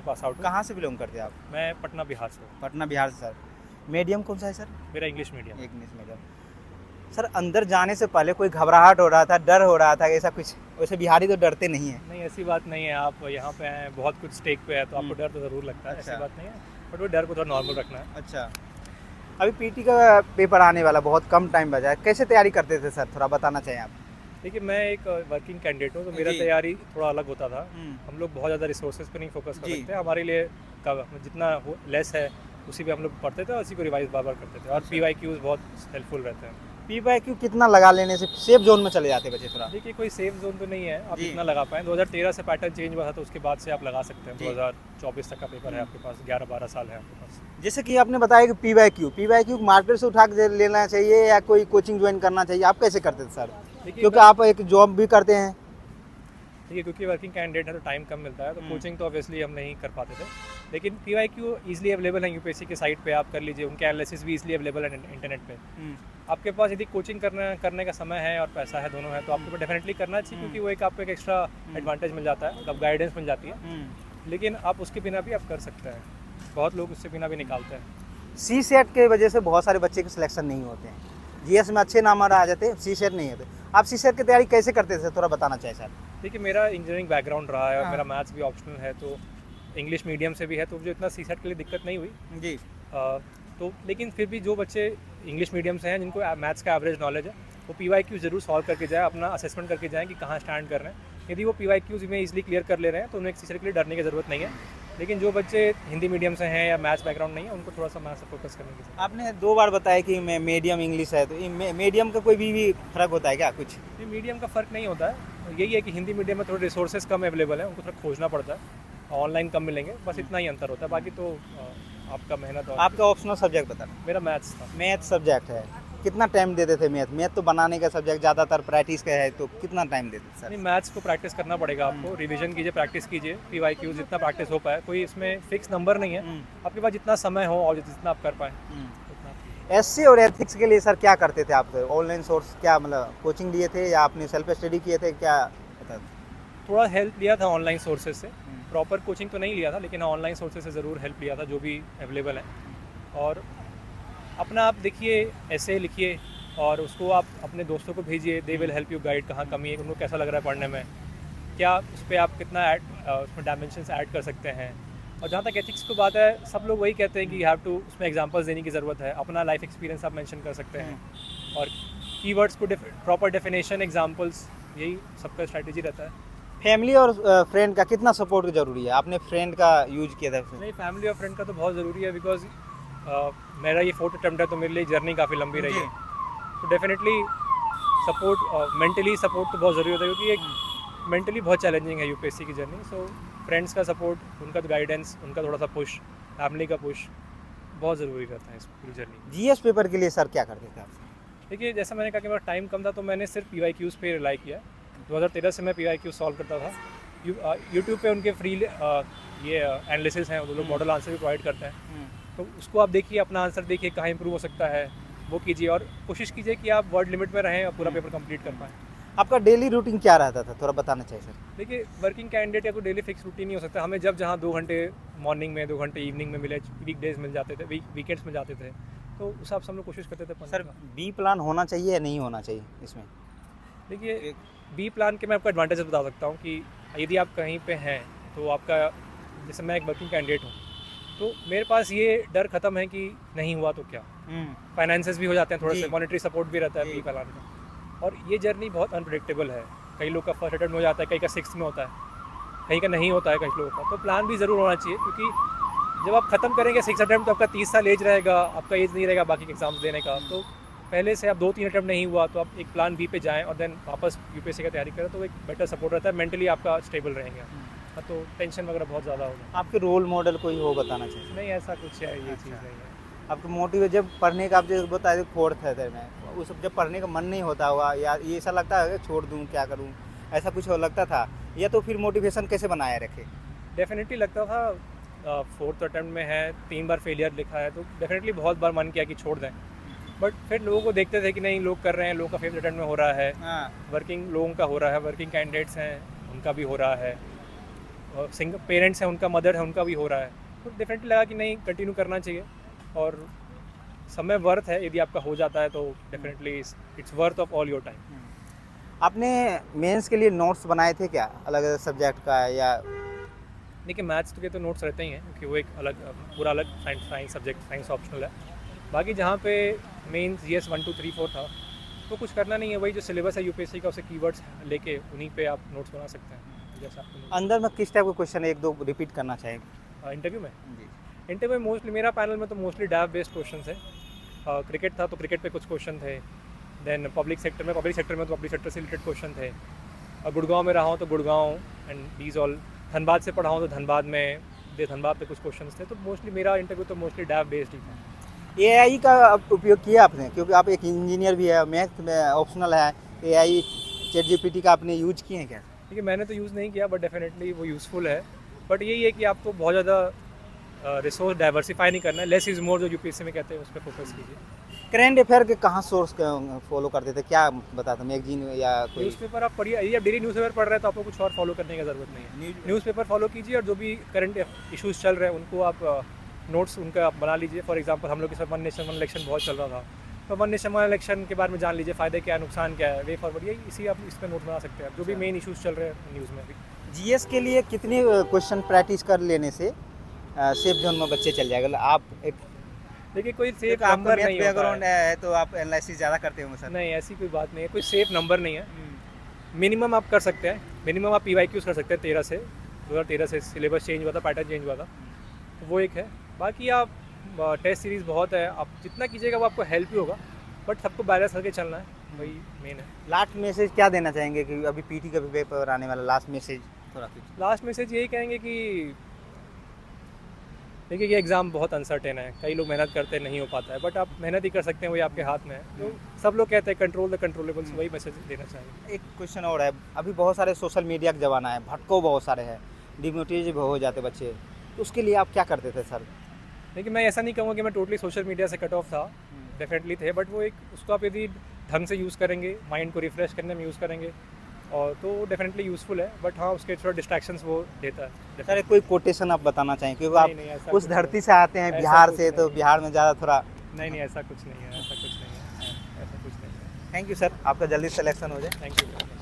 Pass out हूँ। कहाँ से बिलोंग करते हैं आप? मैं पटना बिहार से हूँ। पटना बिहार से सर। मीडियम कौन सा है सर? मेरा English medium. English medium. Sir अंदर जाने से पहले कोई घबराहट हो रहा था, डर हो रहा था, ऐसा कुछ? वैसे बिहारी तो डरते नहीं हैं। नहीं, ऐसी बात नहीं है। आप यहाँ पे हैं, बहुत कुछ स्टेक पे है, तो आपको डर तो ज़रूर लगता है। अच्छा। ऐसी बात नहीं है, बट वो डर को थोड़ा नॉर्मल रखना है। अच्छा। अभी पीटी का पेपर आने वाला, बहुत कम टाइम बचा है, कैसे तैयारी करते थे सर, थोड़ा बताना चाहिए आप। देखिए, मैं एक वर्किंग कैंडिडेट हूँ, तो मेरा जी। तैयारी थोड़ा अलग होता था। हम्म। हम लोग बहुत ज़्यादा रिसोर्सेज पे नहीं फोकस कर जी। सकते। हमारे लिए जितना लेस है उसी पे हम लोग पढ़ते थे और उसी को रिवाइज बार बार करते थे। और अच्छा। PYQs बहुत हेल्पफुल रहते हैं। PYQ कितना लगा लेने से सेफ जोन में चले जाते बच्चे थोड़ा? देखिए, कोई सेफ जोन तो नहीं है, आप जी। इतना लगा पाएँ। 2013 से पैटर्न चेंज हुआ था, तो उसके बाद से आप लगा सकते हैं। जी। 2024 तक का पेपर है आपके पास, 11-12 साल है आपके पास। जैसे कि आपने बताया कि PYQ मार्केट से उठा के लेना चाहिए या कोई कोचिंग ज्वाइन करना चाहिए, आप कैसे करते थे सर? देखिए, क्योंकि आप एक जॉब भी करते हैं। देखिए, क्योंकि वर्किंग कैंडिडेट है तो टाइम कम मिलता है, तो कोचिंग तो ऑब्वियसली हम नहीं कर पाते थे। लेकिन PYQ ईजिली अवेलेबल है यूपीएससी के साइट पे, आप कर लीजिए। उनके एनालिसिस भी ईजिली अवेलेबल है इंटरनेट पे। आपके पास यदि कोचिंग करने का समय है और पैसा है, दोनों है, तो आपको डेफिनेटली करना चाहिए, क्योंकि वो एक आपको एक एक्स्ट्रा एडवांटेज मिल जाता है, अब गाइडेंस मिल जाती है। लेकिन आप उसके बिना भी आप कर सकते हैं। बहुत लोग उससे बिना भी निकालते हैं। CSET के वजह से बहुत सारे बच्चे के सिलेक्शन नहीं होते हैं। GS में अच्छे नंबर आ जाते हैं, CSET नहीं होते। आप CSET की तैयारी कैसे करते थे, थोड़ा बताना चाहिए सर। देखिए, मेरा इंजीनियरिंग बैकग्राउंड रहा है और हाँ। मेरा मैथ्स भी ऑप्शनल है, तो इंग्लिश मीडियम से भी है, तो मुझे इतना CSET के लिए दिक्कत नहीं हुई। जी। तो लेकिन फिर भी जो बच्चे इंग्लिश मीडियम से हैं, जिनको मैथ्स का एवरेज नॉलेज है, वो PYQ ज़रूर सॉल्व करके जाए, अपना असेसमेंट करके जाएँ कि कहाँ स्टैंड कर रहे हैं। यदि वो PYQs में ईजिली क्लियर कर ले रहे हैं, तो उन्हें CSET के लिए डरने की ज़रूरत नहीं है। लेकिन जो बच्चे हिंदी मीडियम से हैं या मैथ्स बैकग्राउंड नहीं है, उनको थोड़ा सा मैथ्स फोकस करने की ज़रूरत आपने 2 बार बताया कि मैं मीडियम इंग्लिश है, तो मीडियम का कोई भी फ़र्क होता है क्या कुछ? है। मीडियम का फ़र्क नहीं होता है, यही है कि हिंदी मीडियम में थोड़े रिसोर्सेज कम अवेलेबल है, उनको थोड़ा खोजना पड़ता है, ऑनलाइन कम मिलेंगे, बस इतना ही अंतर होता है। बाकी तो आपका मेहनत और आपका ऑप्शनल सब्जेक्ट बताना। मेरा मैथ्स था। मैथ सब्जेक्ट है, कितना टाइम देते थे मैथ? मैथ तो बनाने का सब्जेक्ट ज़्यादातर प्रैक्टिस का है, तो कितना टाइम देते थे सर? नहीं, मैथ्स को प्रैक्टिस करना पड़ेगा आपको। रिवीजन कीजिए, प्रैक्टिस कीजिए, PYQ जितना प्रैक्टिस हो पाए। कोई इसमें फिक्स नंबर नहीं है, आपके पास जितना समय हो और जितना आप कर पाएँ उतना। SC और एथिक्स के लिए सर क्या करते थे आप? ऑनलाइन सोर्स क्या, मतलब कोचिंग लिए थे या आपने सेल्फ स्टडी किए थे, क्या बता? थोड़ा हेल्प लिया था ऑनलाइन सोर्सेज से, प्रॉपर कोचिंग तो नहीं लिया था, लेकिन ऑनलाइन सोर्सेज से ज़रूर हेल्प लिया था, जो भी अवेलेबल है। और अपना आप देखिए, ऐसे लिखिए और उसको आप अपने दोस्तों को भेजिए, they will help you guide, कहाँ कमी है, उनको कैसा लग रहा है पढ़ने में, क्या उस पर आप कितना उसमें डायमेंशंस ऐड कर सकते हैं। और जहाँ तक एथिक्स की बात है, सब लोग वही कहते हैं कि यू हैव टू, उसमें एग्जांपल्स देने की ज़रूरत है, अपना लाइफ एक्सपीरियंस आप मेंशन कर सकते हैं, और कीवर्ड्स को प्रॉपर डेफिनेशन, एग्जांपल्स, यही सबका स्ट्रैटेजी रहता है। फैमिली और फ्रेंड का कितना सपोर्ट ज़रूरी है? आपने फ्रेंड का यूज किया था? नहीं, फैमिली और फ्रेंड का तो बहुत ज़रूरी है, बिकॉज मेरा ये 4th अटेम्प्ट है, तो मेरे लिए जर्नी काफ़ी लंबी रही है। तो डेफिनेटली सपोर्ट, मेंटली सपोर्ट तो बहुत ज़रूरी होता है, क्योंकि एक मेंटली बहुत चैलेंजिंग है यूपीएससी की जर्नी। सो फ्रेंड्स का सपोर्ट, उनका गाइडेंस, उनका थोड़ा सा पुश, फैमिली का पुश बहुत ज़रूरी रहता है इस पूरी जर्नी। GS पेपर के लिए सर क्या करते थे आप? देखिए, जैसा मैंने कहा कि मेरा टाइम कम था, तो मैंने सिर्फ PYQs पे रिलाई किया। 2013 से मैं PYQ सॉल्व करता था। यूट्यूब पे उनके फ्री ये एनालिसिस हैं, वो लोग मॉडल आंसर भी प्रोवाइड करते हैं, तो उसको आप देखिए, अपना आंसर देखिए कहाँ इंप्रूव हो सकता है, वो कीजिए, और कोशिश कीजिए कि आप वर्ड लिमिट में रहें और पूरा पेपर कंप्लीट कर पाएँ। आपका डेली रूटीन क्या रहता था, थोड़ा बताना चाहिए सर। देखिए, वर्किंग कैंडिडेट का कोई डेली फिक्स रूटीन नहीं हो सकता। हमें जब जहाँ 2 घंटे मॉर्निंग में, 2 घंटे इवनिंग में मिले, वीकडेज मिल जाते थे, वीकेंड्स मिल जाते थे, तो उस हिसाब से हम लोग कोशिश करते थे पढ़ने सर का। बी प्लान होना चाहिए या नहीं होना चाहिए इसमें? देखिए, बी प्लान के मैं आपको एडवांटेजेस बता सकता हूँ कि यदि आप कहीं पे हैं, तो आपका, जैसे मैं एक वर्किंग कैंडिडेट हूँ, तो मेरे पास ये डर ख़त्म है कि नहीं हुआ तो क्या, फाइनेंसेस भी हो जाते हैं थोड़े से, मॉनेटरी सपोर्ट भी रहता है बी प्लान का। और ये जर्नी बहुत अनप्रेडिक्टेबल है, कई लोग का फर्स्ट अटेम्प्ट में हो जाता है, कई का 6th में होता है, कहीं का नहीं होता है कई लोगों का। तो प्लान भी ज़रूर होना चाहिए, क्योंकि जब आप ख़त्म करेंगे 6th अटेम्प्ट, तो आपका 30 साल एज रहेगा, आपका एज नहीं रहेगा बाकी के एग्जाम्स देने का। तो पहले से आप 2-3 अटेम्प्ट नहीं हुआ, तो आप एक प्लान बी पे जाएँ और देन वापस यूपीएससी की तैयारी करें, तो एक बेटर सपोर्ट रहता है, मेंटली आपका स्टेबल रहेंगे। हाँ, तो टेंशन वगैरह बहुत ज़्यादा होगा। आपके रोल मॉडल कोई हो, बताना चाहिए। नहीं, ऐसा कुछ है, ये चीज़ नहीं है। आपको मोटिवेट जब पढ़ने का, आप जो बताए 4th है में, उस जब पढ़ने का मन नहीं होता होगा, या ये ऐसा लगता है कि छोड़ दूँ, क्या करूँ, ऐसा कुछ लगता था, या तो फिर मोटिवेशन कैसे बनाए रखे? डेफिनेटली लगता था, 4th अटेम्प्ट में है, 3 बार फेलियर लिखा है, तो डेफिनेटली बहुत बार मन किया कि छोड़ दें, बट फिर लोगों को देखते थे कि नहीं, लोग कर रहे हैं, लोगों का 5th अटेम्प्ट में हो रहा है, वर्किंग लोगों का हो रहा है, वर्किंग कैंडिडेट्स हैं उनका भी हो रहा है, सिंगल पेरेंट्स हैं उनका, मदर है उनका भी हो रहा है, तो डेफिनेटली लगा कि नहीं कंटिन्यू करना चाहिए। और समय वर्थ है, यदि आपका हो जाता है तो definitely it's worth of all your time. आपने मेंस के लिए नोट्स बनाए थे क्या, अलग अलग सब्जेक्ट का, या देखिए मैथ्स के तो नोट्स रहते ही हैं क्योंकि वो एक अलग पूरा अलग साइंस सब्जेक्ट, साइंस ऑप्शनल है। बाकी जहाँ पे मेन GS 1 2 3 4 था तो कुछ करना नहीं है, वही जो सिलेबस है यूपीएससी का, उसे कीवर्ड्स लेके उन्हीं पे आप नोट्स बना सकते हैं जैसा आपको अंदर में किस टाइप के क्वेश्चन एक दो रिपीट करना चाहेंगे? इंटरव्यू में। जी। इंटरव्यू में मोस्टली मेरा पैनल में तो मोस्टली डैब बेस्ड क्वेश्चन है। क्रिकेट था तो क्रिकेट पे कुछ क्वेश्चन थे, देन पब्लिक सेक्टर में तो पब्लिक सेक्टर से रिलेटेड क्वेश्चन थे। गुड़गांव में रहा हूँ तो Gurgaon and these all, Dhanbad से पढ़ा हूँ तो धनबाद में धनबाद पे कुछ क्वेश्चन थे। तो मोस्टली मेरा इंटरव्यू तो मोस्टली डैब बेस्ड ही था। AI का उपयोग किया आपने, क्योंकि आप एक इंजीनियर भी है, मैथ में ऑप्शनल है, AI ChatGPT का आपने यूज किए हैं क्या? देखिए मैंने तो यूज़ नहीं किया बट डेफिनेटली वो यूज़फुल है। बट यही है कि आपको बहुत ज़्यादा रिसोर्स डाइवर्सिफाई नहीं करना है, लेस इज़ मोर जो यूपीएससी में कहते हैं, उस पर फोकस कीजिए। करंट अफेयर के कहाँ सोर्स फॉलो करते थे, क्या बताते, मैगजीन या कोई? न्यूज़पेपर आप पढ़िए, यदि आप डेली न्यूज़पेपर पढ़ रहे हैं तो आपको कुछ और फॉलो करने की ज़रूरत नहीं है। न्यूज़पेपर फॉलो कीजिए और जो भी करंट इश्यूज़ चल रहे हैं उनको आप नोट्स उनका आप बना लीजिए। फॉर एग्जांपल हम लोग के साथ वन नेशन वन इलेक्शन बहुत चल रहा था, तो वन नेशन वन इलेक्शन के बारे में जान लीजिए, फ़ायदे क्या है, नुकसान क्या है, वे फॉरवर्ड, यही इसी आप इस पर नोट बना सकते हैं, जो भी मेन इश्यूज़ चल रहे हैं न्यूज़ में अभी। GS के लिए कितने क्वेश्चन प्रैक्टिस कर लेने से सेफ जोन में बच्चे चल जाएगा? आप एक देखिए कोई सेफ एक आपका नंबर मैथ नहीं होता बैकग्राउंड है। है तो आप एनालिसिस ज़्यादा करते होंगे सर। नहीं, ऐसी कोई बात नहीं है, कोई सेफ नंबर नहीं है। मिनिमम आप कर सकते हैं, मिनिमम आप PYQs कर सकते हैं 2013 से सिलेबस चेंज हुआ था, पैटर्न चेंज हुआ था, तो वो एक है। बाकी आप टेस्ट सीरीज़ बहुत है, आप जितना कीजिएगा वो आपको हेल्प ही होगा, बट सबको बैलेंस करके चलना है, वही मेन है। लास्ट मैसेज क्या देना चाहेंगे कि अभी PT का भी पेपर आने वाला, लास्ट मैसेज थोड़ा कुछ? लास्ट मैसेज यही कहेंगे कि देखिए ये एग्ज़ाम बहुत अनसर्टेन है, कई लोग मेहनत करते नहीं हो पाता है, बट आप मेहनत ही कर सकते हैं, वही आपके हाथ में है। तो सब लोग कहते हैं कंट्रोल द कंट्रोलेबल्स, वही मैसेज देना चाहेंगे। एक क्वेश्चन और है, अभी बहुत सारे सोशल मीडिया का ज़माना है, भटको बहुत सारे हैं, डिमोटिवेट हो जाते बच्चे, तो उसके लिए आप क्या करते थे सर? लेकिन मैं ऐसा नहीं कहूँगा कि मैं टोटली सोशल मीडिया से कट ऑफ था, डेफिनेटली थे, बट वो एक उसको आप यदि ढंग से यूज़ करेंगे, माइंड को रिफ्रेश करने में यूज़ करेंगे और तो डेफिनेटली यूज़फुल है, बट हाँ उसके थोड़ा डिस्ट्रैक्शंस वो देता है। सर कोई कोटेशन आप बताना चाहें, क्योंकि आप नहीं, ऐसा उस कुछ धरती से आते हैं, ऐसा बिहार कुछ से, तो नहीं। बिहार में ज़्यादा थोड़ा। नहीं, ऐसा कुछ नहीं है, ऐसा कुछ नहीं है, ऐसा कुछ नहीं है। थैंक यू सर, आपका जल्दी सिलेक्शन हो जाए। Thank you.